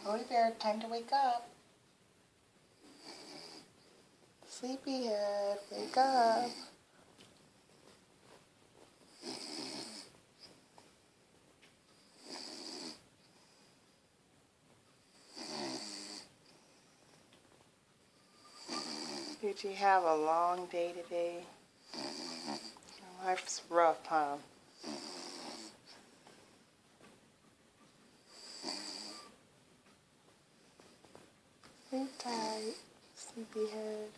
Brody Bear, time to wake up. Sleepyhead, wake up. Did you have a long day today? Life's rough, huh? Sleep tight, sleepyhead.